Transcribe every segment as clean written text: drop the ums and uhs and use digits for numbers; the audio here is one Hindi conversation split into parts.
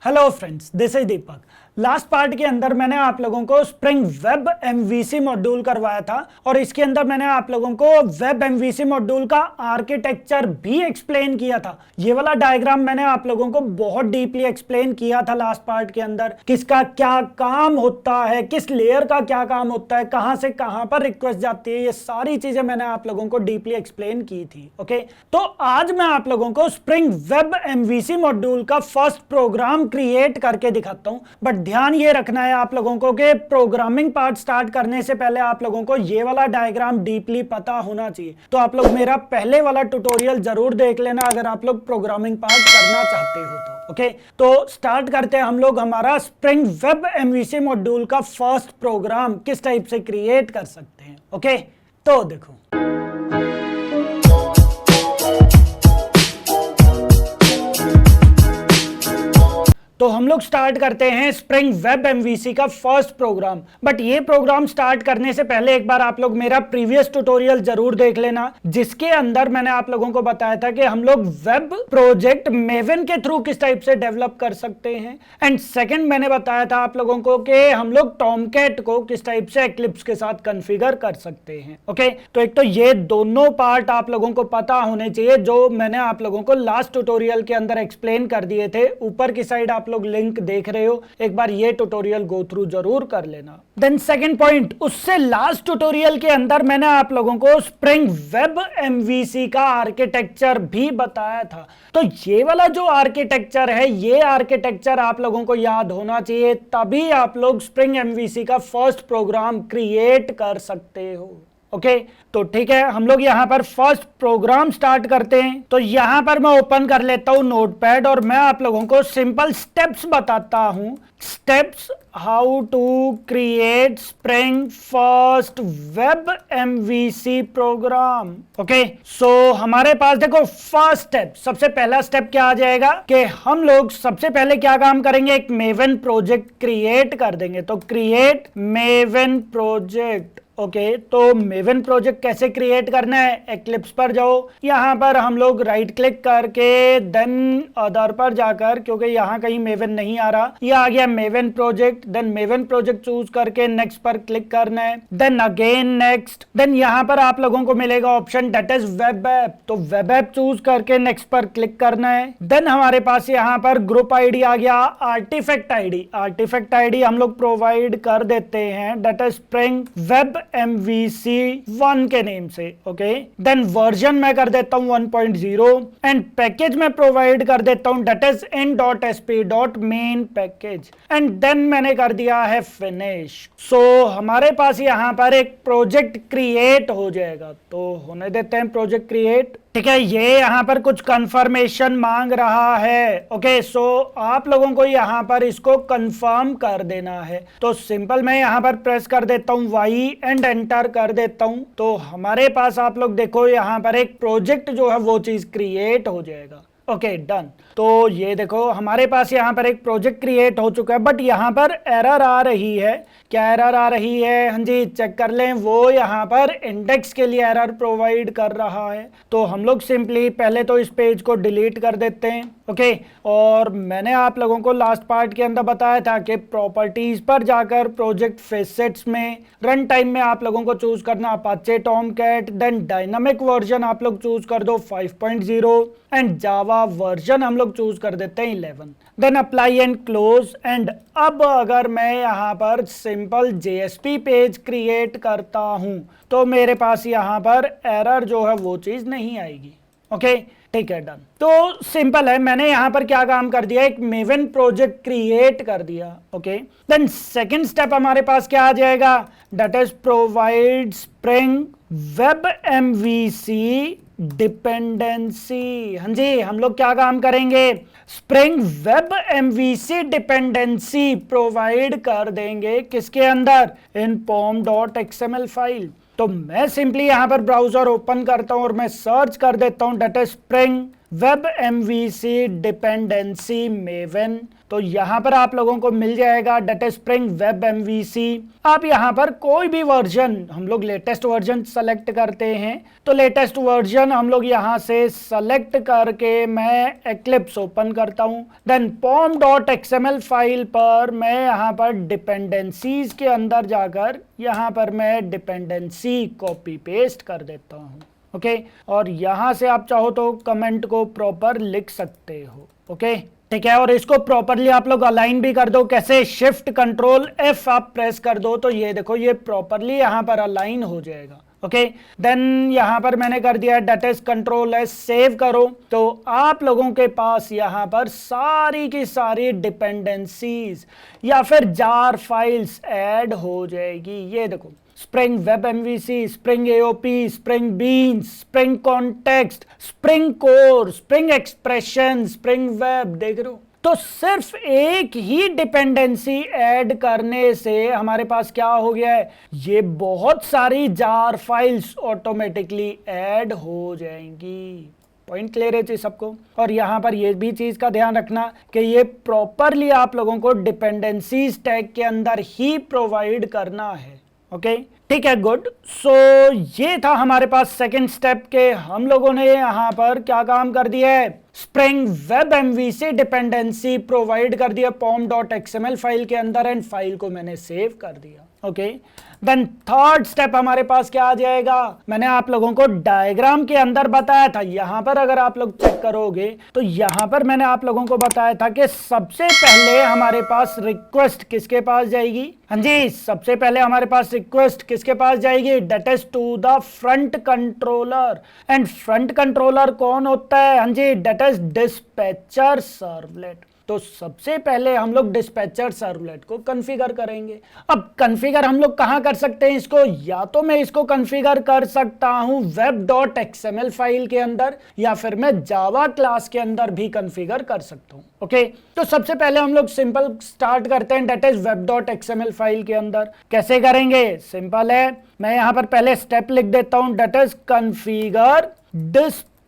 Hello friends, this is Deepak. Last part के अंदर मैंने आप लोगों को स्प्रिंग वेब एमवीसी मॉड्यूल करवाया था और इसके अंदर मैंने आप लोगों को वेब एमवीसी मॉड्यूल का आर्किटेक्चर भी एक्सप्लेन किया था। ये वाला डायग्राम मैंने आप लोगों को बहुत डीपली एक्सप्लेन किया था लास्ट पार्ट के अंदर। किसका क्या काम होता है, किस लेयर का क्या काम होता है, कहां से कहां पर रिक्वेस्ट जाती है, ये सारी चीजें मैंने आप लोगों को डीपली एक्सप्लेन की थी। ओके, तो आज मैं आप लोगों को स्प्रिंग वेब एमवीसी मॉड्यूल का फर्स्ट प्रोग्राम क्रिएट करके दिखाता हूं। बट ध्यान ये रखना है आप लोगों को कि प्रोग्रामिंग पार्ट स्टार्ट करने से पहले आप लोगों को ये वाला डायग्राम डीपली पता होना चाहिए। तो आप लोग मेरा पहले वाला ट्यूटोरियल जरूर देख लेना अगर आप लोग प्रोग्रामिंग पार्ट करना चाहते हो तो। ओके, तो स्टार्ट करते हैं हम लोग हमारा स्प्रिंग वेब एमवीसी मॉड्यूल का फर्स्ट प्रोग्राम किस टाइप से क्रिएट कर सकते हैं। ओके, तो देखो तो हम लोग स्टार्ट करते हैं स्प्रिंग वेब एमवीसी का फर्स्ट प्रोग्राम। बट ये प्रोग्राम स्टार्ट करने से पहले एक बार आप लोग मेरा प्रीवियस ट्यूटोरियल जरूर देख लेना, जिसके अंदर मैंने आप लोगों को बताया था कि हम लोग वेब प्रोजेक्ट मेवन के थ्रू किस टाइप से डेवलप कर सकते हैं। एंड सेकंड मैंने बताया था आप लोगों को कि हम लोग टॉमकैट को किस टाइप से एक्लिप्स के साथ कॉन्फ़िगर कर सकते हैं। ओके, तो एक तो ये दोनों पार्ट आप लोगों को पता होने चाहिए जो मैंने आप लोगों को लास्ट ट्यूटोरियल के अंदर एक्सप्लेन कर दिए थे। ऊपर की साइड आप लोग लिंक देख रहे हो, एक बार ये ट्यूटोरियल गो थ्रू जरूर कर लेना। देन सेकंड पॉइंट, उससे लास्ट ट्यूटोरियल के अंदर मैंने आप लोगों को स्प्रिंग वेब एमवीसी का आर्किटेक्चर भी बताया था। तो ये वाला जो आर्किटेक्चर है, ये आर्किटेक्चर आप लोगों को याद होना चाहिए, तभी आप लोग स्प्रिंग एमवीसी का फर्स्ट प्रोग्राम क्रिएट कर सकते हो। ओके, तो ठीक है, हम लोग यहाँ पर फर्स्ट प्रोग्राम स्टार्ट करते हैं। तो यहाँ पर मैं ओपन कर लेता हूँ नोटपैड और मैं आप लोगों को सिंपल स्टेप्स बताता हूँ। Steps how to create spring first web MVC program. Okay, so हमारे पास देखो फर्स्ट स्टेप, सबसे पहला स्टेप क्या आ जाएगा कि हम लोग सबसे पहले क्या काम करेंगे, एक मेवन प्रोजेक्ट क्रिएट कर देंगे। तो क्रिएट मेवन प्रोजेक्ट। ओके, तो मेवन प्रोजेक्ट कैसे क्रिएट करना है, एक्लिप्स पर जाओ, यहाँ पर हम लोग राइट क्लिक करके देन अदर पर जाकर, क्योंकि यहाँ कहीं मेवन नहीं आ रहा, ये आ गया Maven project. Then Maven project choose करके नेक्स्ट पर क्लिक करना है, देन अगेन नेक्स्ट। देन यहाँ पर आप लोगों को मिलेगा option that is web app, तो वेब ऐप चूज करके नेक्स्ट पर क्लिक करना है। देन हमारे पास यहाँ पर ग्रुप आईडी आ गया, आर्टिफैक्ट आईडी। आर्टिफैक्ट आईडी हम लोग प्रोवाइड कर देते हैं that is spring web MVC1 के नेम से। ओके, देन वर्जन मैं कर देता हूं 1.0 एंड पैकेज में प्रोवाइड कर देता हूं that is in.sp.main package and then मैंने कर दिया है फिनिश। सो हमारे पास यहां पर एक प्रोजेक्ट क्रिएट हो जाएगा, तो होने देते हैं प्रोजेक्ट क्रिएट। ठीक है, ये यहाँ पर कुछ कंफर्मेशन मांग रहा है। ओके, सो आप लोगों को यहाँ पर इसको कंफर्म कर देना है। तो सिंपल मैं यहाँ पर प्रेस कर देता हूँ Y एंड एंटर कर देता हूँ। तो हमारे पास आप लोग देखो यहाँ पर एक प्रोजेक्ट जो है वो चीज क्रिएट हो जाएगा। Okay, done. तो ये देखो हमारे पास यहाँ पर एक प्रोजेक्ट क्रिएट हो चुका है, बट यहाँ पर एरर आ रही है। क्या एरर आ रही है, हाँ जी चेक कर लें, वो यहाँ पर इंडेक्स के लिए एरर प्रोवाइड कर रहा है। तो हम लोग सिंपली पहले तो इस पेज को डिलीट कर देते हैं। ओके, और मैंने आप लोगों को लास्ट पार्ट के अंदर बताया था कि प्रॉपर्टीज पर जाकर प्रोजेक्ट फेसेट्स में रन टाइम में आप लोगों को चूज करना Apache Tomcat, then dynamic version आप लोग चूज कर दो 5.0 एंड जावा वर्जन हम लोग चूज कर देते हैं 11। Then apply and close. And अब अगर मैं यहाँ पर सिंपल JSP पेज क्रिएट करता हूँ तो मेरे पास यहाँ पर एरर जो है वो चीज नहीं आएगी। ओके, ठीक है, डन। तो सिंपल है, मैंने यहाँ पर क्या काम कर दिया, एक मेवन प्रोजेक्ट क्रिएट कर दिया। ओके, देन सेकंड स्टेप हमारे पास क्या आ जाएगा, that is provide spring web MVC dependency. हाँ जी, हम लोग क्या काम करेंगे, spring web MVC dependency provide कर देंगे किसके अंदर, इन pom.xml फाइल। तो मैं सिंपली यहां पर ब्राउजर ओपन करता हूं और मैं सर्च कर देता हूं that is spring web MVC dependency Maven. तो यहाँ पर आप लोगों को मिल जाएगा that is spring web MVC. आप यहाँ पर कोई भी वर्जन, हम लोग लेटेस्ट वर्जन सेलेक्ट करते हैं, तो लेटेस्ट वर्जन हम लोग यहाँ से सेलेक्ट करके मैं एक्लिप्स ओपन करता हूँ। देन pom.xml फाइल पर मैं यहाँ पर डिपेंडेंसीज के अंदर जाकर यहाँ पर मैं डिपेंडेंसी कॉपी पेस्ट कर देता हूँ। ओके, और यहां से आप चाहो तो कमेंट को प्रॉपर लिख सकते हो। ओके, ठीक है, और इसको प्रॉपरली आप लोग अलाइन भी कर दो। कैसे? शिफ्ट कंट्रोल एफ आप प्रेस कर दो तो ये देखो ये प्रॉपरली यहां पर अलाइन हो जाएगा। ओके, देन यहां पर मैंने कर दिया that is control S, save करो। तो आप लोगों के पास यहां पर सारी की सारी डिपेंडेंसीज या फिर जार फाइल्स ऐड हो जाएगी। ये देखो, spring web MVC, spring AOP, spring beans, spring context, spring core, spring expression, spring web, देख रहे हो। तो सिर्फ एक ही डिपेंडेंसी ऐड करने से हमारे पास क्या हो गया है, ये बहुत सारी जार फाइल्स ऑटोमेटिकली ऐड हो जाएंगी। पॉइंट क्लियर है जी सबको? और यहाँ पर ये भी चीज का ध्यान रखना कि ये प्रॉपरली आप लोगों को डिपेंडेंसीज टैग के अंदर ही प्रोवाइड करना है। ओके, ठीक है, गुड। सो ये था हमारे पास सेकंड स्टेप के हम लोगों ने यहाँ पर क्या काम कर दिया है, spring web MVC dependency provide कर दिया pom.xml फाइल के अंदर एंड फाइल को मैंने सेव कर दिया। ओके, देन थर्ड स्टेप हमारे पास क्या आ जाएगा, मैंने आप लोगों को डायग्राम के अंदर बताया था। यहां पर अगर आप लोग चेक करोगे तो यहां पर मैंने आप लोगों को बताया था कि सबसे पहले हमारे पास रिक्वेस्ट किसके पास जाएगी। हाँ जी, सबसे पहले हमारे पास रिक्वेस्ट किसके पास जाएगी, that is to the front controller. And front controller कौन होता है, हाँ जी, डेट इज डिस्पैचर सर्वलेट। तो सबसे पहले हम लोग डिस्पैचर सर्वलेट को कॉन्फ़िगर करेंगे। अब कॉन्फ़िगर हम लोग कहां कर सकते हैं इसको, या तो मैं इसको कॉन्फ़िगर कर सकता हूं web.xml फाइल के अंदर, या फिर मैं जावा क्लास के अंदर भी कॉन्फ़िगर कर सकता हूं। ओके, तो सबसे पहले हम लोग सिंपल स्टार्ट करते हैं डेट इज web.xml फाइल के अंदर। कैसे करेंगे, सिंपल है, मैं यहां पर पहले स्टेप लिख देता हूं, that is configure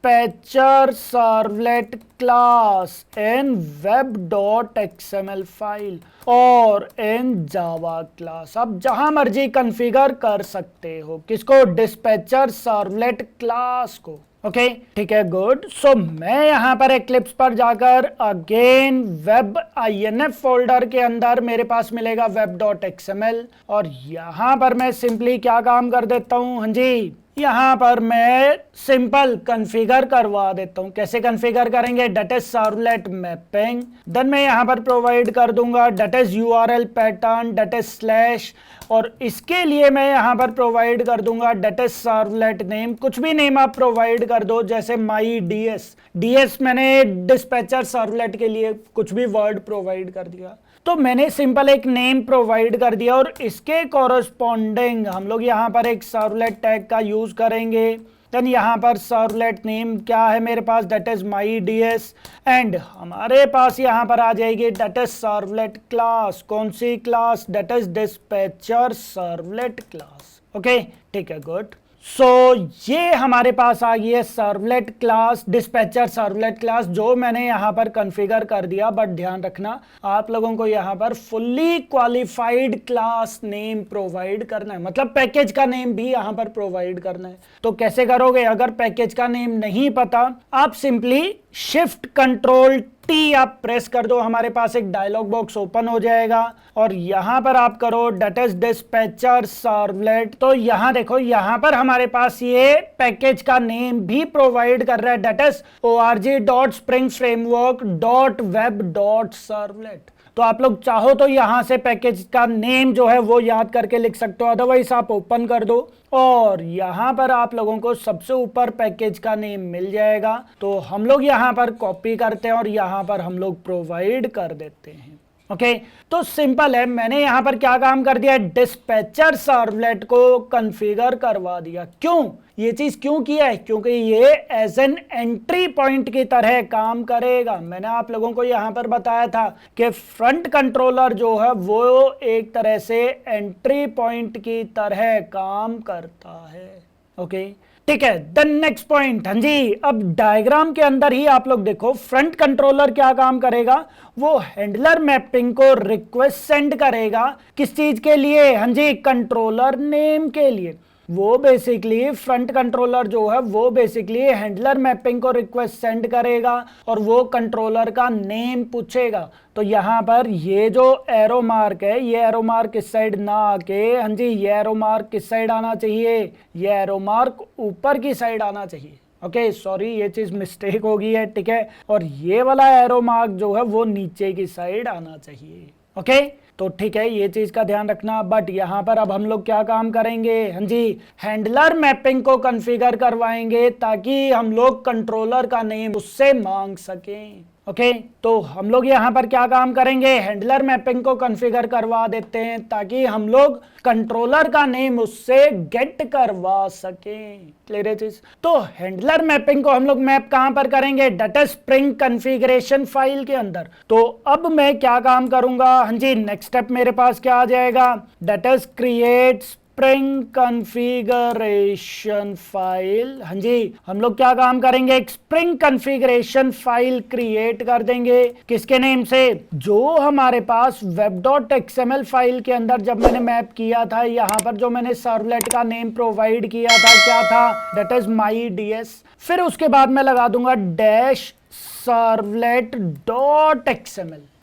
dispatcher servlet class in web.xml file और इन जावा क्लास। अब जहां मर्जी कॉन्फ़िगर कर सकते हो, किसको, डिस्पैचर सर्वलेट क्लास को। ओके, ठीक है, गुड। सो मैं यहां पर एक्लिप्स पर जाकर अगेन वेब INF फोल्डर के अंदर मेरे पास मिलेगा web.xml और यहां पर मैं सिंपली क्या काम कर देता हूं, हाँ जी, यहां पर मैं सिंपल कॉन्फ़िगर करवा देता हूं। कैसे कॉन्फ़िगर करेंगे, that is servlet mapping, then मैं यहां पर प्रोवाइड कर दूंगा that is URL pattern, that is slash, और इसके लिए मैं यहां पर प्रोवाइड कर दूंगा डेट इज सर्वलेट नेम। कुछ भी नेम आप प्रोवाइड कर दो, जैसे माई DS मैंने डिस्पैचर सर्वलेट के लिए कुछ भी वर्ड प्रोवाइड कर दिया। तो मैंने सिंपल एक नेम प्रोवाइड कर दिया और इसके कॉरस्पॉन्डिंग हम लोग यहाँ पर एक सर्वलेट टैग का यूज करेंगे। देन यहाँ पर सर्वलेट नेम क्या है मेरे पास, that is my DS, and हमारे पास यहाँ पर आ जाएगी डेट इज सर्वलेट क्लास। कौन सी class, that is dispatcher servlet class. Okay, ठीक है, गुड। सो ये हमारे पास आ गई है servlet class, dispatcher servlet class, जो मैंने यहाँ पर कॉन्फ़िगर कर दिया। बट ध्यान रखना, आप लोगों को यहाँ पर fully qualified class name provide करना है, मतलब पैकेज का नेम भी यहाँ पर प्रोवाइड करना है। तो कैसे करोगे, अगर पैकेज का नेम नहीं पता, आप सिंपली शिफ्ट कंट्रोल T आप प्रेस कर दो, हमारे पास एक डायलॉग बॉक्स ओपन हो जाएगा और यहां पर आप करो डेट इज डिस्पैचर सर्वलेट। तो यहां देखो, यहां पर हमारे पास ये पैकेज का नेम भी प्रोवाइड कर रहा है, डेट इज org.springframework.web.servlet। तो आप लोग चाहो तो यहां से पैकेज का नेम जो है वो याद करके लिख सकते हो, अदरवाइज आप ओपन कर दो और यहां पर आप लोगों को सबसे ऊपर पैकेज का नेम मिल जाएगा। तो हम लोग यहां पर कॉपी करते हैं और यहां पर हम लोग प्रोवाइड कर देते हैं। ओके, तो सिंपल है, मैंने यहां पर क्या काम कर दिया, डिस्पैचर सर्वलेट को कॉन्फ़िगर करवा दिया। क्यों, ये चीज क्यों किया है, क्योंकि ये एज एन एंट्री पॉइंट की तरह काम करेगा। मैंने आप लोगों को यहां पर बताया था कि फ्रंट कंट्रोलर जो है वो एक तरह से एंट्री पॉइंट की तरह काम करता है। ओके, ठीक है। द नेक्स्ट पॉइंट, हाँ जी, अब डायग्राम के अंदर ही आप लोग देखो फ्रंट कंट्रोलर क्या काम करेगा, वो हैंडलर मैपिंग को रिक्वेस्ट सेंड करेगा किस चीज के लिए, हाँ जी, कंट्रोलर नेम के लिए। वो बेसिकली फ्रंट कंट्रोलर जो है वो बेसिकली हैंडलर मैपिंग को रिक्वेस्ट सेंड करेगा और वो कंट्रोलर का नेम पूछेगा। तो यहाँ पर ये जो एरो मार्क है, ये एरो मार्क इस साइड ना आके, हाँ जी, ये एरो मार्क किस साइड आना चाहिए, ये एरो मार्क ऊपर की साइड आना चाहिए। ओके सॉरी, ये चीज मिस्टेक हो गई है, ठीक है। और ये वाला एरो मार्क जो है वो नीचे की साइड आना चाहिए। ओके तो ठीक है, ये चीज का ध्यान रखना। बट यहाँ पर अब हम लोग क्या काम करेंगे, हाँ जी, हैंडलर मैपिंग को कॉन्फ़िगर करवाएंगे ताकि हम लोग कंट्रोलर का नेम उससे मांग सकें। ओके तो हम लोग यहाँ पर क्या काम करेंगे, हैंडलर मैपिंग को कॉन्फ़िगर करवा देते हैं ताकि हम लोग कंट्रोलर का नेम उससे गेट करवा सकें। क्लियर है चीज। तो हैंडलर मैपिंग को हम लोग मैप कहां पर करेंगे, डेटा स्प्रिंग कॉन्फ़िगरेशन फाइल के अंदर। तो अब मैं क्या काम करूंगा, हाँ जी, नेक्स्ट स्टेप मेरे पास क्या आ जाएगा, data create spring configuration file. हाँ जी, हम लोग क्या काम करेंगे, एक स्प्रिंग कॉन्फ़िगरेशन फाइल क्रिएट कर देंगे किसके नेम से, जो हमारे पास web.xml फाइल के अंदर जब मैंने मैप किया था, यहाँ पर जो मैंने सर्वलेट का नेम प्रोवाइड किया था क्या था, दैट इज माई ds। फिर उसके बाद मैं लगा दूंगा डैश servlet.xml।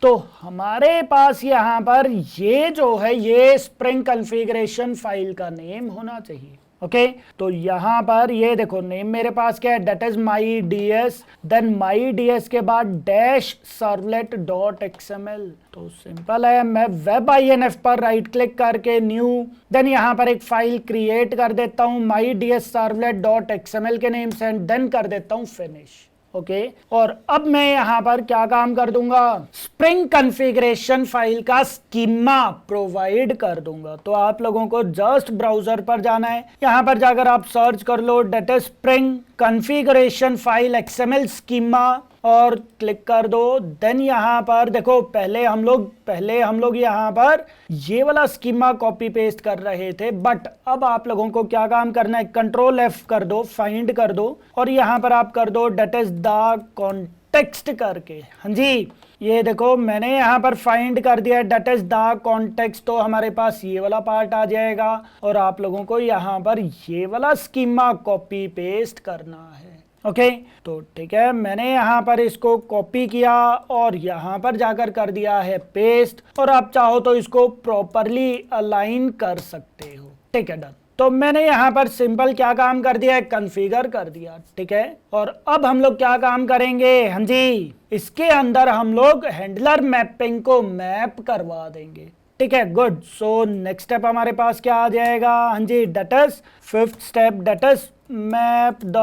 तो हमारे पास यहाँ पर ये जो है ये स्प्रिंग कॉन्फ़िगरेशन फाइल का नेम होना चाहिए। ओके तो यहाँ पर ये देखो नेम मेरे पास क्या है, that is my ds, then my ds के बाद डैश servlet.xml। तो सिंपल है, मैं web-inf पर राइट क्लिक करके न्यू, देन यहाँ पर एक फाइल क्रिएट कर देता हूँ माई ds servlet.xml के नेम से, देन कर देता हूँ फिनिश। ओके और अब मैं यहां पर क्या काम कर दूंगा, स्प्रिंग कॉन्फ़िगरेशन फाइल का स्कीमा प्रोवाइड कर दूंगा। तो आप लोगों को जस्ट ब्राउजर पर जाना है, यहां पर जाकर आप सर्च कर लो data spring configuration file XML schema और क्लिक कर दो। देन यहाँ पर देखो पहले हम लोग यहाँ पर ये वाला स्कीमा कॉपी पेस्ट कर रहे थे, बट अब आप लोगों को क्या काम करना है, कंट्रोल F कर दो, फाइंड कर दो और यहाँ पर आप कर दो डेट इज द कॉन्टेक्स्ट करके। हाँ जी, ये देखो मैंने यहाँ पर फाइंड कर दिया डेट इज द कॉन्टेक्स्ट, तो हमारे पास ये वाला पार्ट आ जाएगा और आप लोगों को यहाँ पर ये वाला स्कीमा कॉपी पेस्ट करना है। ओके तो ठीक है, मैंने यहाँ पर इसको कॉपी किया और यहाँ पर जाकर कर दिया है पेस्ट, और आप चाहो तो इसको प्रॉपरली अलाइन कर सकते हो। ठीक है, डन। तो मैंने यहाँ पर सिंपल क्या काम कर दिया है, कॉन्फ़िगर कर दिया। ठीक है, और अब हम लोग क्या काम करेंगे, हाँ जी, इसके अंदर हम लोग हैंडलर मैपिंग को मैप करवा देंगे। ठीक है, गुड। सो नेक्स्ट स्टेप हमारे पास क्या आ जाएगा, हाँ जी, that's fifth step, that's map the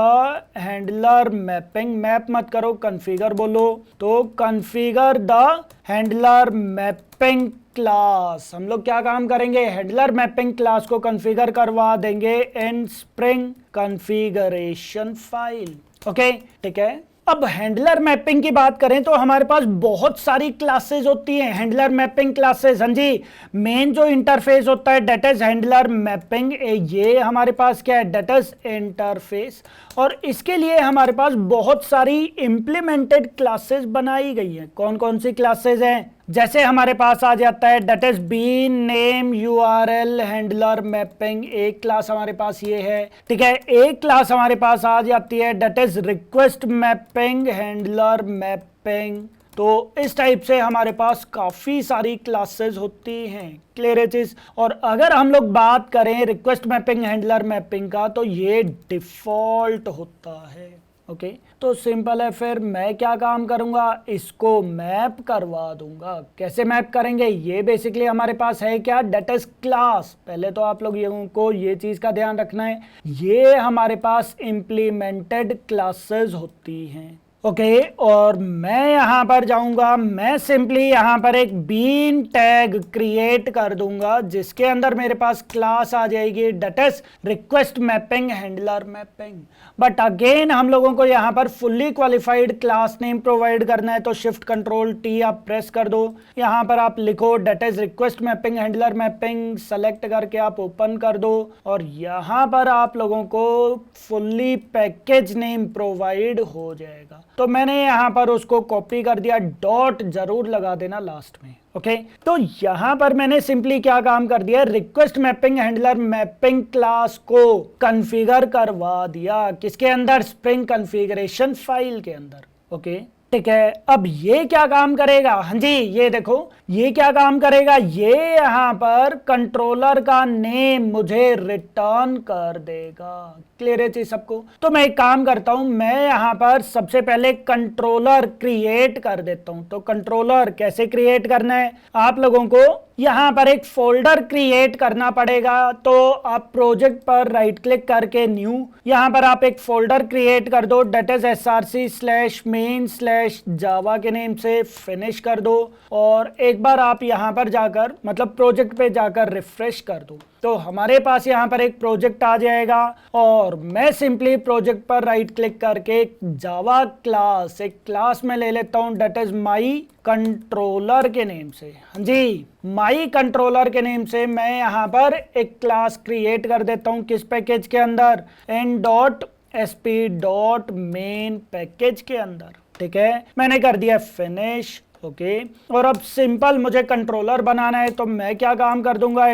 handler mapping, map मत करो कॉन्फ़िगर बोलो, तो configure the handler mapping class. हम लोग क्या काम करेंगे, हैंडलर मैपिंग क्लास को कॉन्फ़िगर करवा देंगे in spring configuration file. Okay ठीक है, अब हैंडलर मैपिंग की बात करें तो हमारे पास बहुत सारी क्लासेस होती हैं, हैंडलर मैपिंग क्लासेस। हाँ जी, मेन जो इंटरफेस होता है डेट इज हैंडलर मैपिंग, ये हमारे पास क्या है, डेट इज इंटरफेस, और इसके लिए हमारे पास बहुत सारी इंप्लीमेंटेड क्लासेस बनाई गई हैं। कौन कौन सी क्लासेस हैं, जैसे हमारे पास आ जाता है that is bean name URL handler mapping, एक क्लास हमारे पास ये है। ठीक है, एक क्लास हमारे पास आ जाती है that is request mapping handler mapping. तो इस टाइप से हमारे पास काफी सारी क्लासेस होती हैं। क्लियर है चीज। और अगर हम लोग बात करें रिक्वेस्ट मैपिंग हैंडलर मैपिंग का, तो ये डिफॉल्ट होता है। ओके तो सिंपल है, फिर मैं क्या काम करूंगा, इसको मैप करवा दूंगा। कैसे मैप करेंगे, ये बेसिकली हमारे पास है क्या, डेट इज क्लास। पहले तो आप लोग को ये चीज का ध्यान रखना है, ये हमारे पास इंप्लीमेंटेड क्लासेस होती हैं। ओके और मैं यहाँ पर जाऊंगा, मैं सिंपली यहाँ पर एक बीन टैग क्रिएट कर दूंगा जिसके अंदर मेरे पास क्लास आ जाएगी that is request mapping handler mapping. But again हम लोगों को यहाँ पर fully qualified class name provide करना है, तो शिफ्ट कंट्रोल टी आप प्रेस कर दो, यहाँ पर आप लिखो that is request mapping handler mapping, select करके आप ओपन कर दो और यहाँ पर आप लोगों को फुल्ली पैकेज नेम प्रोवाइड हो जाएगा। तो मैंने यहाँ पर उसको कॉपी कर दिया, डॉट जरूर लगा देना लास्ट में। ओके तो यहाँ पर मैंने सिंपली क्या काम कर दिया, request mapping handler mapping class को कॉन्फ़िगर करवा दिया, किसके अंदर, स्प्रिंग कॉन्फ़िगरेशन फाइल के अंदर। ओके ठीक है, अब ये क्या काम करेगा, हाँ जी ये देखो ये क्या काम करेगा, ये यहाँ पर कंट्रोलर का नेम मुझे रिटर्न कर देगा। क्लियर है चीज सबको? तो मैं एक काम करता हूं, मैं यहाँ पर सबसे पहले कंट्रोलर क्रिएट कर देता हूं। तो कंट्रोलर कैसे क्रिएट करना है, आप लोगों को यहाँ पर एक फोल्डर क्रिएट करना पड़ेगा। तो आप प्रोजेक्ट पर राइट क्लिक करके न्यू, यहाँ पर आप एक फोल्डर क्रिएट कर दो डेट इज src/main/java के नेम से, फिनिश कर दो और एक बार आप यहाँ पर जाकर मतलब प्रोजेक्ट पे जाकर रिफ्रेश कर दो तो हमारे पास यहाँ पर एक प्रोजेक्ट आ जाएगा। और मैं सिंपली प्रोजेक्ट पर राइट क्लिक करके जावा क्लास, एक क्लास में ले लेता हूँ डेट इज माई कंट्रोलर के नेम से। हाँ जी माई कंट्रोलर के नेम से मैं यहाँ पर एक क्लास क्रिएट कर देता हूँ, किस पैकेज के अंदर, n.sp.main पैकेज के अंदर। ठीक है मैंने कर दिया फिनिश। ओके और अब सिंपल मुझे कंट्रोलर बनाना है, तो मैं क्या काम कर दूंगा,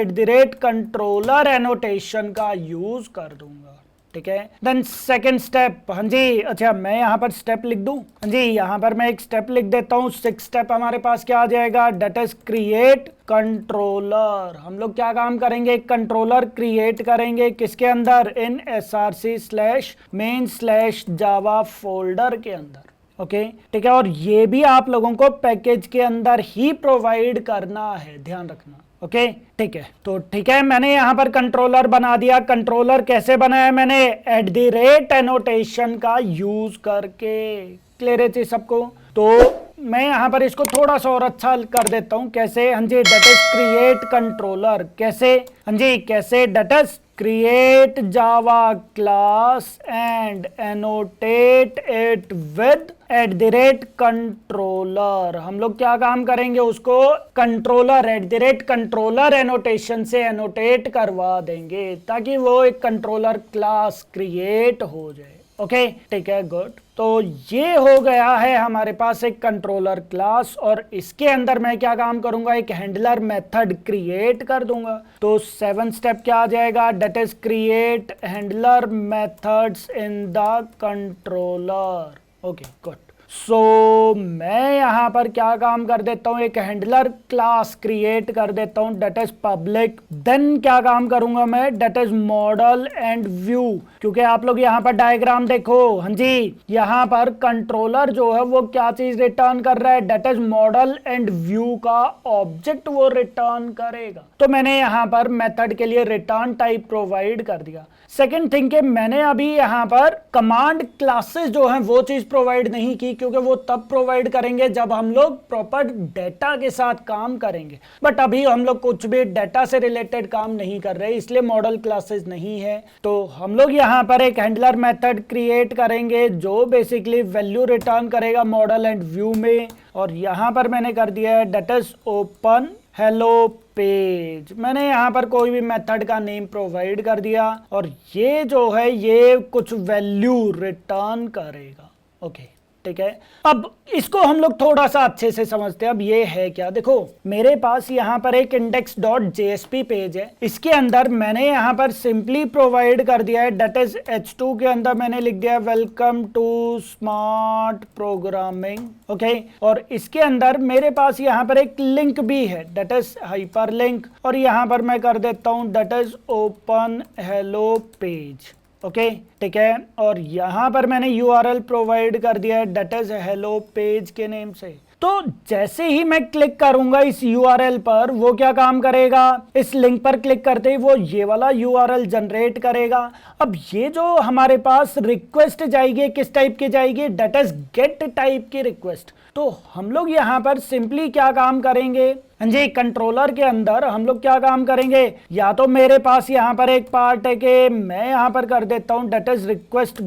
@कंट्रोलर एनोटेशन का यूज कर दूंगा। ठीक है देन सेकंड स्टेप, हाँ जी अच्छा मैं यहाँ पर स्टेप लिख दूं, हाँ जी यहाँ पर मैं एक स्टेप लिख देता हूँ। 6 स्टेप हमारे पास क्या आ जाएगा, डेट इज क्रिएट कंट्रोलर। हम लोग क्या काम करेंगे, कंट्रोलर क्रिएट करेंगे किसके अंदर, इन src/main/java फोल्डर के अंदर। ओके ठीक है और ये भी आप लोगों को पैकेज के अंदर ही प्रोवाइड करना है, ध्यान रखना। ओके ठीक है तो ठीक है मैंने यहाँ पर कंट्रोलर बना दिया। कंट्रोलर कैसे बनाया मैंने, @एनोटेशन का यूज करके। क्लियर है चीज सबको? तो मैं यहाँ पर इसको थोड़ा सा और अच्छा कर देता हूँ, कैसे, हाँ जी डेट इज क्रिएट कंट्रोलर, कैसे, हाँ जी कैसे, that is create Java class and annotate it with @controller. हम लोग क्या काम करेंगे, उसको कंट्रोलर @कंट्रोलर एनोटेशन से एनोटेट करवा देंगे ताकि वो एक कंट्रोलर क्लास क्रिएट हो जाए। ओके ठीक है गुड। तो ये हो गया है हमारे पास एक कंट्रोलर क्लास और इसके अंदर मैं क्या काम करूंगा, एक हैंडलर मेथड क्रिएट कर दूंगा। तो 7 स्टेप क्या आ जाएगा, that is create handler methods in the controller. Okay good. So मैं यहाँ पर क्या काम कर देता हूँ, एक हैंडलर क्लास क्रिएट कर देता हूँ डेट इज पब्लिक। देन क्या काम करूंगा मैं, that is model and view, क्योंकि आप लोग यहाँ पर डायग्राम देखो, हाँ जी यहाँ पर कंट्रोलर जो है वो क्या चीज रिटर्न कर रहा है, that is model and view का ऑब्जेक्ट वो रिटर्न करेगा। तो मैंने यहाँ पर मेथड के लिए रिटर्न टाइप प्रोवाइड कर दिया। सेकेंड थिंग के मैंने अभी यहाँ पर कमांड क्लासेस जो हैं वो चीज प्रोवाइड नहीं की, क्योंकि वो तब प्रोवाइड करेंगे जब हम लोग प्रॉपर डेटा के साथ काम करेंगे। बट अभी हम लोग कुछ भी डेटा से रिलेटेड काम नहीं कर रहे, इसलिए मॉडल क्लासेस नहीं है। तो हम लोग यहाँ पर एक हैंडलर मेथड क्रिएट करेंगे जो बेसिकली वैल्यू रिटर्न करेगा मॉडल एंड व्यू में। और यहाँ पर मैंने कर दिया है that is open hello page. मैंने यहाँ पर कोई भी मेथड का नेम प्रोवाइड कर दिया और ये जो है ये कुछ वैल्यू रिटर्न करेगा। ओके ठीक है अब इसको हम लोग थोड़ा सा अच्छे से समझते हैं। अब ये है क्या, देखो मेरे पास यहाँ पर एक index.jsp पेज है, इसके अंदर मैंने यहाँ पर सिंपली प्रोवाइड कर दिया है डेट इज h2 के अंदर मैंने लिख दिया welcome to Smart Programming. Okay और इसके अंदर मेरे पास यहाँ पर एक लिंक भी है डेट इज हाइपर लिंक और यहाँ पर मैं कर देता हूँ that is open hello page. Okay ठीक है और यहाँ पर मैंने URL प्रोवाइड कर दिया है डेट इज हेलो पेज के नेम से। तो जैसे ही मैं क्लिक करूंगा इस यूआरएल पर, वो क्या काम करेगा, इस लिंक पर क्लिक करते ही वो ये वाला यूआरएल जनरेट करेगा। अब ये जो हमारे पास रिक्वेस्ट जाएगी किस टाइप की जाएगी, डेट इज गेट टाइप की रिक्वेस्ट। तो हम लोग यहाँ पर सिंपली क्या काम करेंगे, हाँ जी, कंट्रोलर के अंदर हम लोग क्या काम करेंगे, या तो मेरे पास यहाँ पर एक पार्ट है कि मैं यहाँ पर कर देता हूँ that is request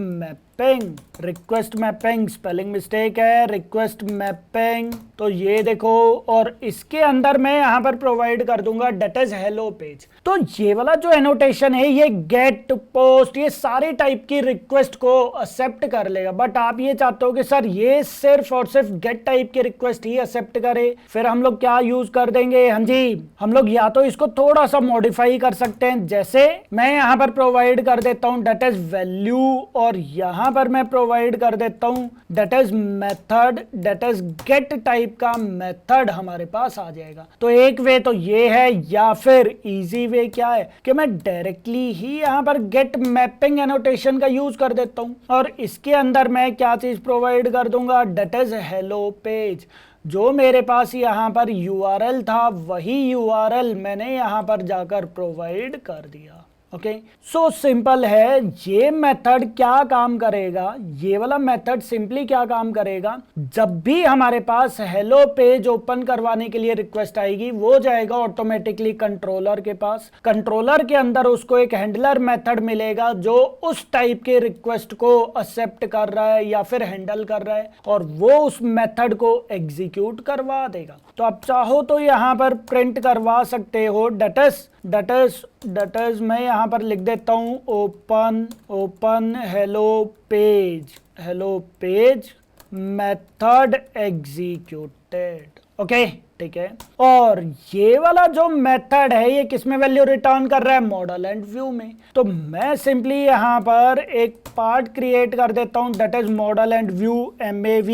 mapping, spelling mistake है, रिक्वेस्ट मैपिंग, तो ये देखो, और इसके अंदर मैं यहाँ पर प्रोवाइड कर दूंगा डेट इज हेलो पेज। तो ये वाला जो एनोटेशन है ये गेट, पोस्ट, ये सारे टाइप की रिक्वेस्ट को एक्सेप्ट कर लेगा। बट आप ये चाहते हो कि सर ये सिर्फ और सिर्फ गेट टाइप की रिक्वेस्ट ही एक्सेप्ट करे, फिर हम लोग क्या यूज कर देंगे, हाँ जी, हम लोग या तो इसको थोड़ा सा मॉडिफाई कर सकते हैं, जैसे मैं यहाँ पर प्रोवाइड कर देता हूँ डेट इज वैल्यू, और यहाँ पर मैं प्रोवाइड कर देता हूँ that is method, that is get type का मेथड हमारे पास आ जाएगा। तो एक वे तो ये है, या फिर इजी वे क्या है कि मैं डायरेक्टली ही यहाँ पर गेट मैपिंग एनोटेशन का यूज कर देता हूँ, और इसके अंदर मैं क्या चीज प्रोवाइड कर दूंगा, डेट इज हेलो पेज। जो मेरे पास यहाँ पर यूआरएल था वही यूआरएल मैंने यहाँ पर जाकर प्रोवाइड कर दिया। ओके, सो सिंपल है। ये मेथड क्या काम करेगा, ये वाला मेथड सिंपली क्या काम करेगा, जब भी हमारे पास हेलो पेज ओपन करवाने के लिए रिक्वेस्ट आएगी वो जाएगा ऑटोमेटिकली कंट्रोलर के पास। कंट्रोलर के अंदर उसको एक हैंडलर मेथड मिलेगा जो उस टाइप के रिक्वेस्ट को एक्सेप्ट कर रहा है या फिर हैंडल कर रहा है, और वो उस मेथड को एग्जीक्यूट करवा देगा। तो आप चाहो तो यहाँ पर प्रिंट करवा सकते हो डेट इज मैं यहाँ पर लिख देता हूँ open hello page method executed. Okay, ठीक है। और ये वाला जो मेथड है ये किस में वैल्यू रिटर्न कर रहा है, मॉडल एंड व्यू में। तो मैं सिंपली यहाँ पर एक पार्ट क्रिएट कर देता हूँ that is model and view MAV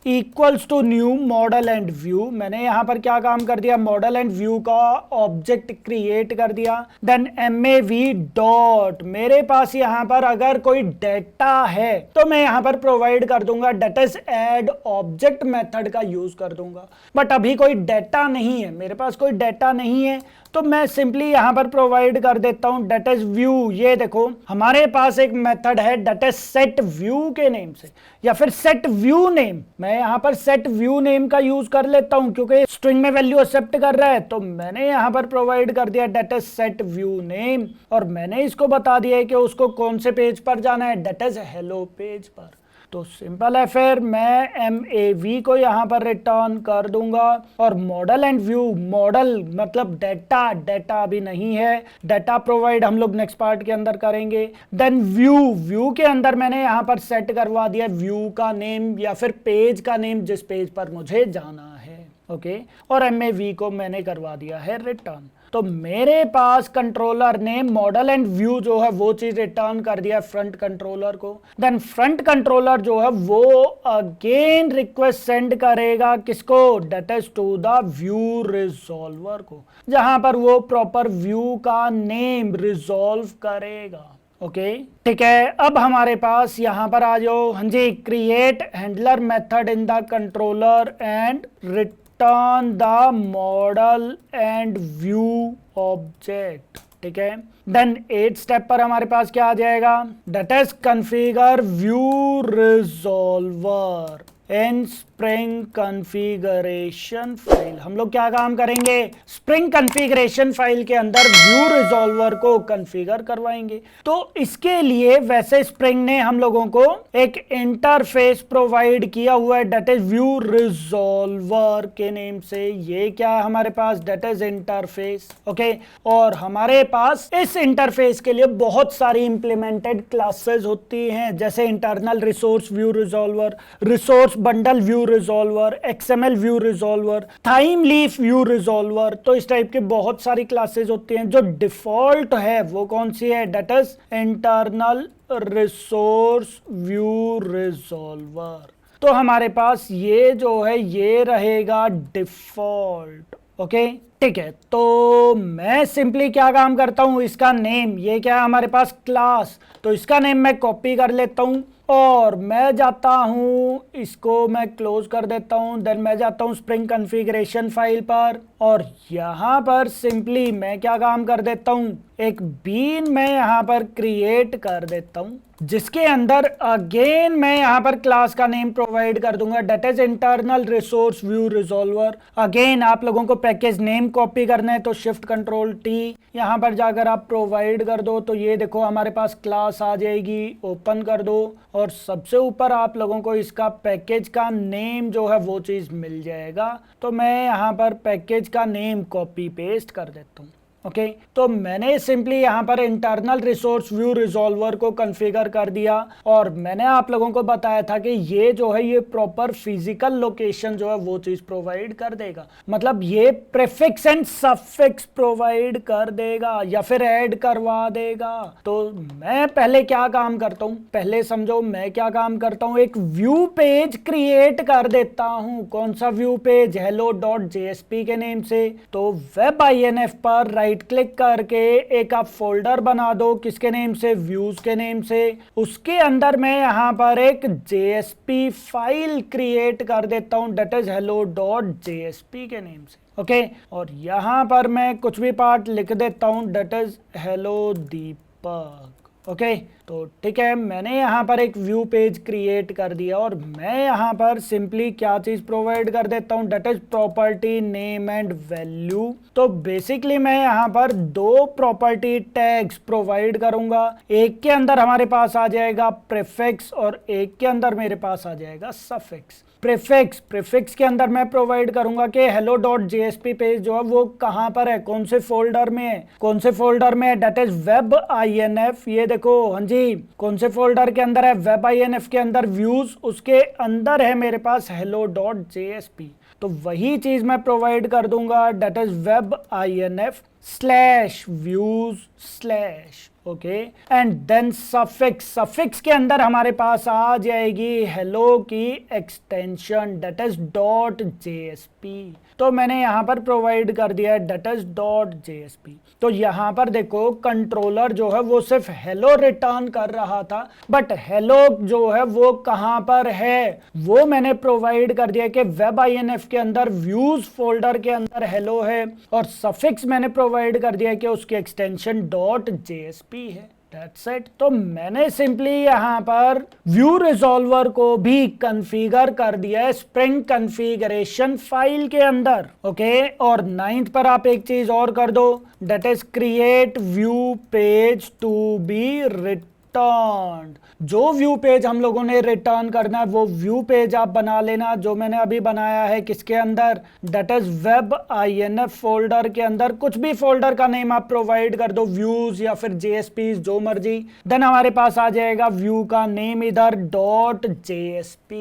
equals to new model and view. मैंने यहाँ पर क्या काम कर दिया, मॉडल एंड व्यू का ऑब्जेक्ट क्रिएट कर दिया। देन MAV डॉट, मेरे पास यहाँ पर अगर कोई डेटा है तो मैं यहाँ पर प्रोवाइड कर दूंगा that is add object method का यूज कर दूंगा। बट अभी कोई डेटा नहीं है, मेरे पास कोई डेटा नहीं है, तो मैं सिंपली यहाँ पर प्रोवाइड कर देता हूँ डेट इज व्यू। ये देखो हमारे पास एक मेथड है डेट इज सेट व्यू के नेम से, या फिर सेट व्यू नेम। मैं यहाँ पर सेट व्यू नेम का यूज कर लेता हूँ क्योंकि स्ट्रिंग में वैल्यू एक्सेप्ट कर रहा है, तो मैंने यहाँ पर प्रोवाइड कर दिया that is set view name, और मैंने इसको बता दिया है कि उसको कौन से पेज पर जाना है, डेट इज हेलो पेज पर। तो सिंपल है, फिर मैं MAV को यहाँ पर रिटर्न कर दूंगा, और मॉडल एंड व्यू, मॉडल मतलब डेटा अभी नहीं है, डेटा प्रोवाइड हम लोग नेक्स्ट पार्ट के अंदर करेंगे। देन व्यू के अंदर मैंने यहाँ पर सेट करवा दिया व्यू का नेम या फिर पेज का नेम जिस पेज पर मुझे जाना है। ओके, और MAV को मैंने करवा दिया है रिटर्न। तो मेरे पास कंट्रोलर ने मॉडल एंड व्यू जो है वो चीज रिटर्न कर दिया फ्रंट कंट्रोलर को। देन फ्रंट कंट्रोलर जो है वो अगेन रिक्वेस्ट सेंड करेगा किसको, that is to the view resolver को, जहां पर वो प्रॉपर व्यू का नेम रिजॉल्व करेगा। ओके, ठीक है। अब हमारे पास यहां पर आ जाओ, हाँ जी, create handler method in the controller and return the model and view object. ठीक है, देन 8 स्टेप पर हमारे पास क्या आ जाएगा, that is configure view resolver in spring configuration file. हम लोग क्या काम करेंगे, स्प्रिंग कॉन्फ़िगरेशन फाइल के अंदर व्यू रिजॉल्वर को कॉन्फ़िगर करवाएंगे। तो इसके लिए वैसे स्प्रिंग ने हम लोगों को एक इंटरफेस प्रोवाइड किया हुआ है डेट इज व्यू रिजॉल्वर के नेम से। ये क्या है हमारे पास, डेट इज इंटरफेस। ओके, और हमारे पास इस इंटरफेस के लिए बहुत सारी इंप्लीमेंटेड क्लासेस होती हैं, जैसे internal resource view resolver, resource bundle view resolver, XML view resolver, time leaf view resolver. तो इस टाइप के बहुत सारी क्लासेस होती हैं। जो डिफॉल्ट है वो कौन सी है, that is internal resource view resolver. तो हमारे पास ये जो है ये रहेगा डिफॉल्ट। ओके, ठीक है। तो मैं सिंपली क्या काम करता हूं, इसका नेम, ये क्या है हमारे पास क्लास, तो इसका नेम मैं कॉपी कर लेता हूं और मैं जाता हूँ, इसको मैं क्लोज कर देता हूँ। देन मैं जाता हूँ स्प्रिंग कॉन्फ़िगरेशन फाइल पर और यहाँ पर सिंपली मैं क्या काम कर देता हूँ, एक बीन मैं यहाँ पर क्रिएट कर देता हूँ जिसके अंदर अगेन मैं यहाँ पर क्लास का नेम प्रोवाइड कर दूंगा, that is internal resource view resolver. Again आप लोगों को पैकेज नेम कॉपी करना है तो शिफ्ट कंट्रोल टी यहाँ पर जाकर आप प्रोवाइड कर दो, तो ये देखो हमारे पास क्लास आ जाएगी। ओपन कर दो और सबसे ऊपर आप लोगों को इसका पैकेज का नेम जो है वो चीज़ मिल जाएगा। तो मैं यहाँ पर पैकेज का नेम कॉपी पेस्ट कर देता हूँ। ओके तो मैंने सिंपली यहाँ पर इंटरनल रिसोर्स व्यू रिजॉल्वर को कॉन्फ़िगर कर दिया और मैंने आप लोगों को बताया था कि ये जो है ये प्रॉपर फिजिकल लोकेशन जो है वो चीज़ प्रोवाइड कर देगा, मतलब ये प्रीफिक्स एंड सफिक्स प्रोवाइड कर देगा या फिर ऐड करवा देगा। तो मैं पहले क्या काम करता हूँ, पहले समझो मैं क्या काम करता हूँ, एक व्यू पेज क्रिएट कर देता हूँ। कौन सा व्यू पेज, hello.jsp के नेम से। तो वेब INF पर राइट क्लिक करके एक आप फोल्डर बना दो, किसके नेम से, व्यूज के नेम से। उसके अंदर मैं यहां पर एक JSP फाइल क्रिएट कर देता हूं, डेट इज hello.jsp के नेम से। ओके और यहां पर मैं कुछ भी पार्ट लिख देता हूं, that is hello Deepak. Okay तो ठीक है, मैंने यहाँ पर एक व्यू पेज क्रिएट कर दिया और मैं यहाँ पर सिंपली क्या चीज़ प्रोवाइड कर देता हूँ, that is property name and value. तो बेसिकली मैं यहाँ पर दो प्रॉपर्टी टैग्स प्रोवाइड करूँगा, एक के अंदर हमारे पास आ जाएगा प्रीफिक्स और एक के अंदर मेरे पास आ जाएगा सफिक्स। प्रीफिक्स के अंदर मैं प्रोवाइड करूंगा कि hello.jsp पेज जो है वो कहाँ पर है, कौन से फोल्डर में है, कौन से फोल्डर में है, डेट इज वेब INF। ये देखो हाँ जी, कौन से फोल्डर के अंदर है, वेब INF के अंदर व्यूज, उसके अंदर है मेरे पास hello.jsp। तो वही चीज मैं प्रोवाइड कर दूंगा, that is web INF slash views slash. Okay and then suffix के अंदर हमारे पास आ जाएगी हेलो की एक्सटेंशन, डेट इज .jsp। तो मैंने यहाँ पर प्रोवाइड कर दिया है डेट इज .jsp। तो यहाँ पर देखो कंट्रोलर जो है वो सिर्फ हेलो रिटर्न कर रहा था, बट हेलो जो है वो कहाँ पर है, वो मैंने प्रोवाइड कर दिया कि वेब INF के अंदर व्यूज फोल्डर के अंदर हेलो है और सफिक्स मैंने प्रोवाइड कर दिया कि उसकी एक्सटेंशन .jsp है। That's it। तो मैंने सिंपली यहाँ पर व्यू रिजॉल्वर को भी कॉन्फ़िगर कर दिया है स्प्रिंग कॉन्फ़िगरेशन फाइल के अंदर। ओके और 9th पर आप एक चीज और कर दो, that is create view page to be returned. जो व्यू पेज हम लोगों ने रिटर्न करना है वो व्यू पेज आप बना लेना, जो मैंने अभी बनाया है किसके अंदर, that is web INF folder के अंदर। कुछ भी फोल्डर का नेम आप प्रोवाइड कर दो, व्यूज या फिर JSP जो मर्जी। देन हमारे पास आ जाएगा व्यू का नेम इधर .jsp।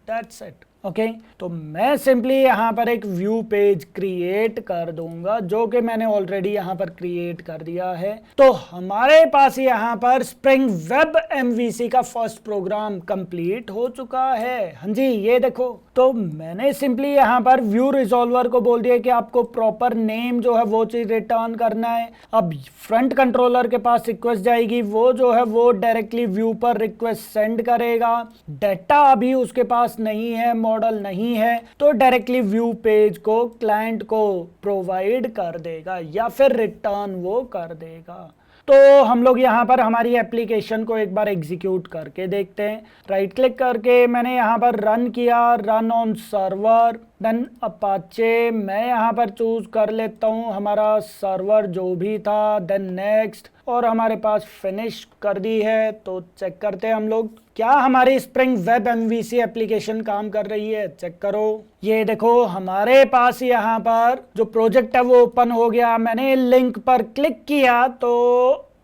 That's it. ओके तो मैं सिंपली यहाँ पर एक व्यू पेज क्रिएट कर दूंगा जो कि मैंने ऑलरेडी यहाँ पर क्रिएट कर दिया है। तो हमारे पास यहाँ पर स्प्रिंग वेब MVC का फर्स्ट प्रोग्राम कंप्लीट हो चुका है। हाँ जी ये देखो, तो मैंने सिंपली यहाँ पर व्यू रिजॉल्वर को बोल दिया कि आपको प्रॉपर नेम जो है वो चीज रिटर्न करना है। अब फ्रंट कंट्रोलर के पास रिक्वेस्ट जाएगी, वो जो है वो डायरेक्टली व्यू पर रिक्वेस्ट सेंड करेगा। डाटा अभी उसके पास नहीं है, मॉडल नहीं है, तो डायरेक्टली व्यू पेज को क्लाइंट को प्रोवाइड कर देगा या फिर रिटर्न वो कर देगा। तो हम लोग यहाँ पर हमारी एप्लीकेशन को एक बार एग्जीक्यूट करके देखते हैं। राइट क्लिक करके मैंने यहाँ पर रन किया, run on server, then Apache मैं यहाँ पर चूज कर लेता हूँ हमारा सर्वर जो भी था, देन नेक्स्ट, और हमारे पास फिनिश कर दी है। तो चेक करते हैं हम लोग क्या हमारी स्प्रिंग वेब MVC एप्लीकेशन काम कर रही है। चेक करो, ये देखो हमारे पास यहाँ पर जो प्रोजेक्ट है वो ओपन हो गया। मैंने लिंक पर क्लिक किया तो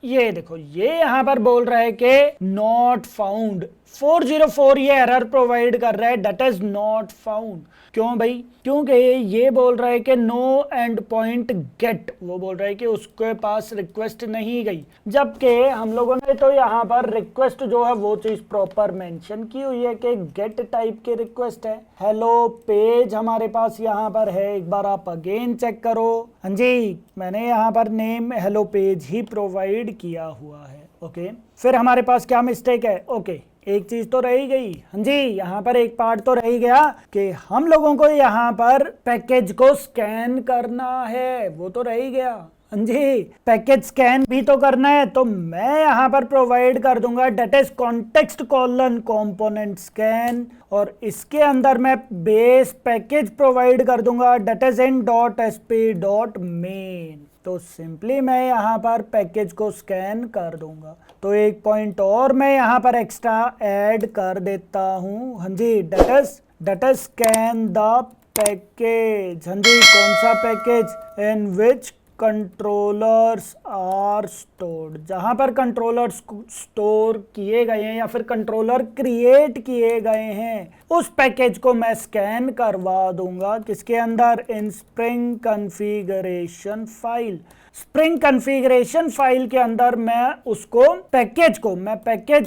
ये देखो ये यहाँ पर बोल रहा है कि नॉट फाउंड 404 ये एरर प्रोवाइड कर रहा है, डेट इज नॉट फाउंड। क्यों भाई? क्योंकि ये बोल रहा है कि नो एंड पॉइंट गेट, वो बोल रहा है कि उसके पास रिक्वेस्ट नहीं गई, जबकि हम लोगों ने तो यहाँ पर रिक्वेस्ट जो है वो चीज प्रॉपर मेंशन की हुई है कि गेट टाइप की रिक्वेस्ट है। हेलो पेज हमारे पास यहाँ पर है, एक बार आप अगेन चेक करो। हाँ जी मैंने यहाँ पर नेम हेलो पेज ही प्रोवाइड किया हुआ है। ओके फिर हमारे पास क्या मिस्टेक है? ओके एक चीज तो रह ही गई। हाँ जी, यहाँ पर एक पार्ट तो रह ही गया कि हम लोगों को यहाँ पर पैकेज को स्कैन करना है, वो तो रह ही गया। हाँ जी, पैकेज स्कैन भी तो करना है, तो मैं यहाँ पर प्रोवाइड कर दूंगा that is context colon component scan, और इसके अंदर मैं बेस पैकेज प्रोवाइड कर दूंगा that is in dot S P dot main. तो सिंपली मैं यहाँ पर पैकेज को स्कैन कर दूंगा। तो एक पॉइंट और मैं यहाँ पर एक्स्ट्रा ऐड कर देता हूँ। हाँ जी, that is scan the package. हाँ जी, कौन सा package? In which controllers are stored, जहां पर कंट्रोलर्स स्टोर किए गए हैं या फिर कंट्रोलर क्रिएट किए गए हैं, उस पैकेज को मैं स्कैन करवा दूंगा। किसके अंदर? इन spring configuration file. Spring configuration file के अंदर मैं उसको पैकेज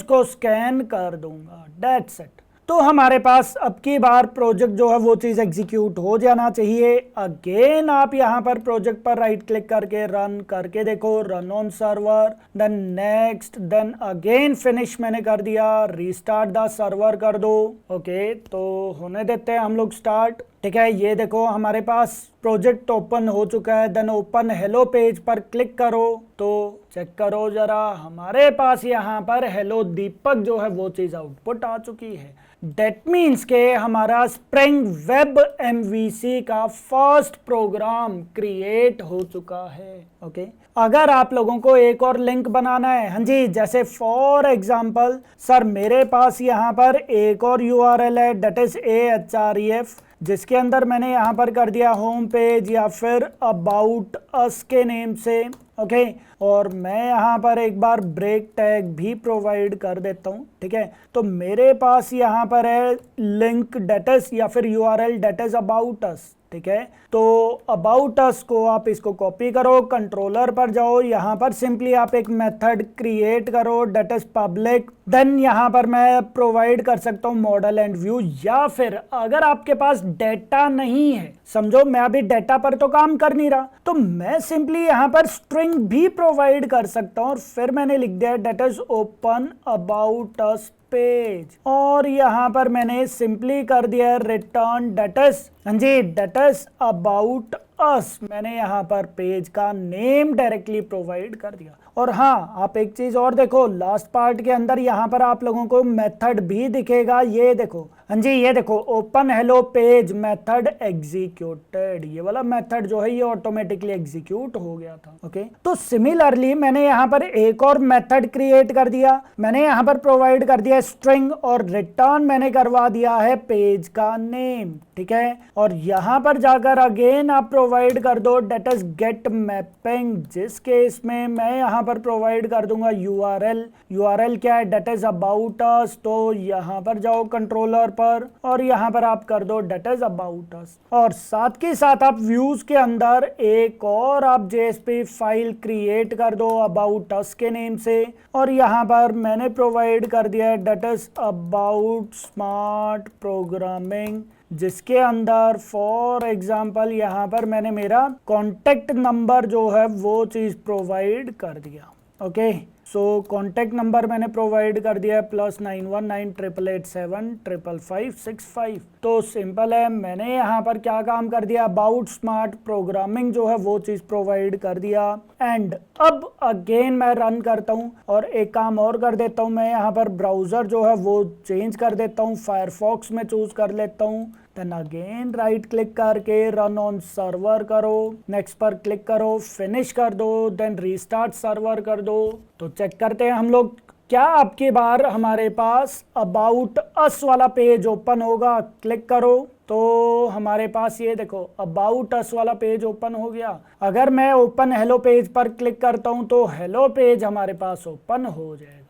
को स्कैन कर दूंगा। That's it. तो हमारे पास अब की बार प्रोजेक्ट जो है वो चीज़ एग्जीक्यूट हो जाना चाहिए। अगेन आप यहाँ पर प्रोजेक्ट पर राइट क्लिक करके रन करके देखो, run on server, then next, then again finish मैंने कर दिया, रीस्टार्ट द सर्वर कर दो। ओके, तो होने देते हैं हम लोग स्टार्ट। ठीक है, ये देखो हमारे पास प्रोजेक्ट ओपन हो चुका है। देन ओपन हेलो पेज पर क्लिक करो तो चेक करो जरा, हमारे पास यहाँ पर हेलो दीपक जो है वो चीज़ आउटपुट आ चुकी है। डेट मीन्स के हमारा स्प्रिंग वेब एमवीसी का फर्स्ट प्रोग्राम क्रिएट हो चुका है। ओके, अगर आप लोगों को एक और लिंक बनाना है, हाँ जी, जैसे फॉर एग्जांपल सर मेरे पास यहाँ पर एक और यूआरएल है डेट इज AHREF, जिसके अंदर मैंने यहाँ पर कर दिया होम पेज या फिर अबाउट अस के नेम से। ओके, और मैं यहाँ पर एक बार ब्रेक टैग भी प्रोवाइड कर देता हूँ। ठीक है, तो मेरे पास यहाँ पर है लिंक डेटस या फिर यूआरएल डेटस अबाउट अस। ठीक है, तो अबाउट अस को आप इसको कॉपी करो, कंट्रोलर पर जाओ, यहाँ पर सिंपली आप एक मेथड क्रिएट करो डेट इज पब्लिक। देन यहाँ पर मैं प्रोवाइड कर सकता हूँ मॉडल एंड व्यू, या फिर अगर आपके पास डेटा नहीं है, समझो मैं अभी डेटा पर तो काम कर नहीं रहा, तो मैं सिंपली यहाँ पर स्ट्रिंग भी प्रोवाइड कर सकता हूँ। और फिर मैंने लिख दिया that is open about us page, और यहाँ पर मैंने सिंपली कर दिया रिटर्न डेटस। हाँ जी, डेटस अबाउट अस, मैंने यहाँ पर पेज का नेम डायरेक्टली प्रोवाइड कर दिया। और हाँ, आप एक चीज और देखो, लास्ट पार्ट के अंदर यहाँ पर आप लोगों को मेथड भी दिखेगा। ये देखो, हाँ जी, ये देखो open hello page method executed, ये वाला मेथड जो है ये ऑटोमेटिकली एग्जीक्यूट हो गया था। ओके, तो सिमिलरली मैंने यहाँ पर एक और मेथड क्रिएट कर दिया। मैंने यहाँ पर प्रोवाइड कर दिया स्ट्रिंग, और रिटर्न मैंने करवा दिया है पेज का नेम। ठीक है, और यहाँ पर जाकर अगेन आप प्रोवाइड कर दो डेट इज गेट मैपिंग, जिस केस में मैं यहाँ पर प्रोवाइड कर दूंगा यूआरएल क्या है? That is about us. तो यहाँ पर जाओ कंट्रोलर पर, और यहाँ पर आप कर दो डेट इज अबाउट अस, और साथ के साथ आप व्यूज के अंदर एक और आप जेएसपी फाइल क्रिएट कर दो अबाउट अस के नेम से, और यहाँ पर मैंने प्रोवाइड कर दिया है that is about smart programming, जिसके अंदर फॉर एग्जांपल यहाँ पर मैंने मेरा कॉन्टेक्ट नंबर जो है वो चीज़ प्रोवाइड कर दिया। ओके, सो कॉन्टेक्ट नंबर मैंने प्रोवाइड कर दिया है +919887555565। तो सिंपल है, मैंने यहाँ पर क्या काम कर दिया, अबाउट स्मार्ट प्रोग्रामिंग जो है वो चीज़ प्रोवाइड कर दिया। एंड अब अगेन मैं रन करता हूँ, और एक काम और कर देता हूँ, मैं यहाँ पर ब्राउज़र जो है वो चेंज कर देता हूँ, फायरफॉक्स में चूज़ कर लेता हूँ। देन अगेन राइट क्लिक करके रन ऑन सर्वर करो, नेक्स्ट पर क्लिक करो, फिनिश कर दो, देन रीस्टार्ट सर्वर कर दो। तो चेक करते हैं हम लोग, क्या आपकी बार हमारे पास अबाउट अस वाला पेज ओपन होगा। क्लिक करो तो हमारे पास ये देखो अबाउट अस वाला पेज ओपन हो गया। अगर मैं ओपन हेलो पेज पर क्लिक करता हूं तो हेलो पेज हमारे पास ओपन हो जाएगा।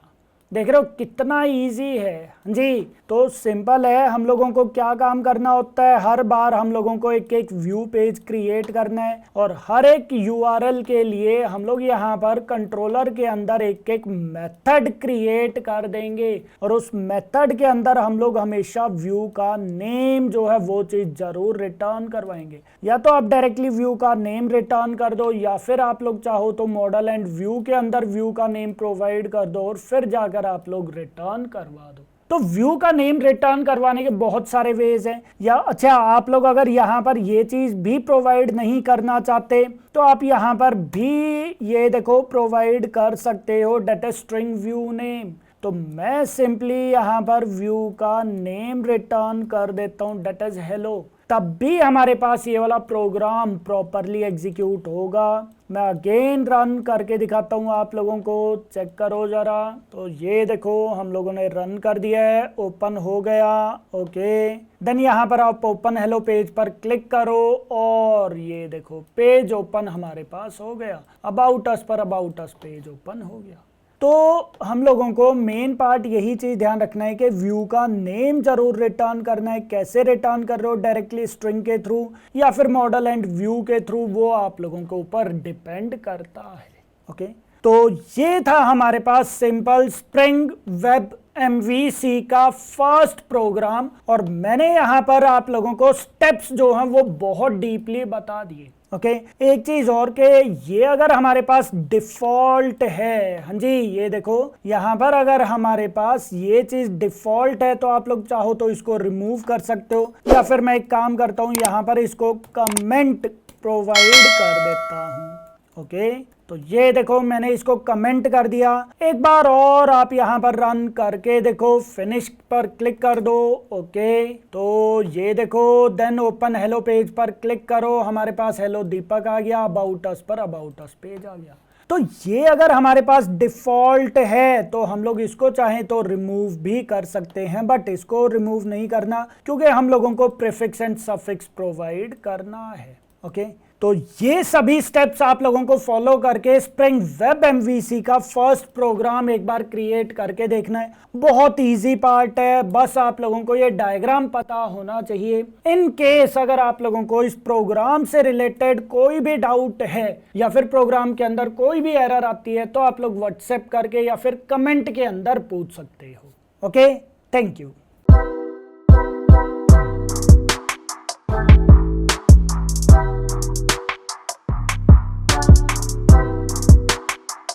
देख रहे हो कितना इजी है जी। तो सिंपल है, हम लोगों को क्या काम करना होता है, हर बार हम लोगों को एक एक व्यू पेज क्रिएट करना है, और हर एक यूआरएल के लिए हम लोग यहाँ पर कंट्रोलर के अंदर एक एक मेथड क्रिएट कर देंगे, और उस मेथड के अंदर हम लोग हमेशा व्यू का नेम जो है वो चीज जरूर रिटर्न करवाएंगे। या तो आप डायरेक्टली व्यू का नेम रिटर्न कर दो, या फिर आप लोग चाहो तो मॉडल एंड व्यू के अंदर व्यू का नेम प्रोवाइड कर दो, और फिर जाकर आप लोग रिटर्न करवा दो। तो व्यू का नेम रिटर्न करवाने के बहुत सारे वेज हैं। या अच्छा, आप लोग अगर यहाँ पर ये चीज़ भी प्रोवाइड नहीं करना चाहते तो आप यहाँ पर भी ये देखो प्रोवाइड कर सकते हो, that is string view name. तो मैं सिंपली यहाँ पर व्यू का नेम रिटर्न कर देता हूँ, डेट इज हेलो। तब भी हमारे पास ये वाला प्रोग्राम प्रॉपरली एग्जीक्यूट होगा। मैं अगेन रन करके दिखाता हूँ आप लोगों को, चेक करो जरा। तो ये देखो हम लोगों ने रन कर दिया है, ओपन हो गया। ओके, देन यहाँ पर आप ओपन हेलो पेज पर क्लिक करो और ये देखो पेज ओपन हमारे पास हो गया। अबाउट अस पर अबाउट अस पेज ओपन हो गया। तो हम लोगों को मेन पार्ट यही चीज ध्यान रखना है कि व्यू का नेम जरूर रिटर्न करना है। कैसे रिटर्न कर रहे हो, डायरेक्टली स्ट्रिंग के थ्रू या फिर मॉडल एंड व्यू के थ्रू, वो आप लोगों के ऊपर डिपेंड करता है। ओके, तो ये था हमारे पास सिंपल स्प्रिंग वेब एमवीसी का फर्स्ट प्रोग्राम और मैंने यहाँ पर आप लोगों को स्टेप्स जो हैं वो बहुत डीपली बता दिए। ओके, एक चीज और के ये अगर हमारे पास डिफॉल्ट है, हाँ जी ये देखो यहाँ पर अगर हमारे पास ये चीज डिफॉल्ट है तो आप लोग चाहो तो इसको रिमूव कर सकते हो, या फिर मैं एक काम करता हूँ यहाँ पर इसको कमेंट प्रोवाइड कर देता हूँ। ओके, तो ये देखो मैंने इसको कमेंट कर दिया। एक बार और आप यहाँ पर रन करके देखो, फिनिश पर क्लिक कर दो। ओके, तो ये देखो देन ओपन हेलो पेज पर क्लिक करो, हमारे पास हेलो दीपक आ गया। अबाउट अस पर अबाउट अस पेज आ गया। तो ये अगर हमारे पास डिफॉल्ट है तो हम लोग इसको चाहें तो रिमूव भी कर सकते हैं, बट इसको रिमूव नहीं करना क्योंकि हम लोगों को प्रीफिक्स एंड सफिक्स प्रोवाइड करना है। ओके, तो ये सभी स्टेप्स आप लोगों को फॉलो करके स्प्रिंग वेब एमवीसी का फर्स्ट प्रोग्राम एक बार क्रिएट करके देखना है। बहुत इजी पार्ट है, बस आप लोगों को ये डायग्राम पता होना चाहिए। इन केस अगर आप लोगों को इस प्रोग्राम से रिलेटेड कोई भी डाउट है या फिर प्रोग्राम के अंदर कोई भी एरर आती है तो आप लोग व्हाट्सएप करके या फिर कमेंट के अंदर पूछ सकते हो। Okay, thank you.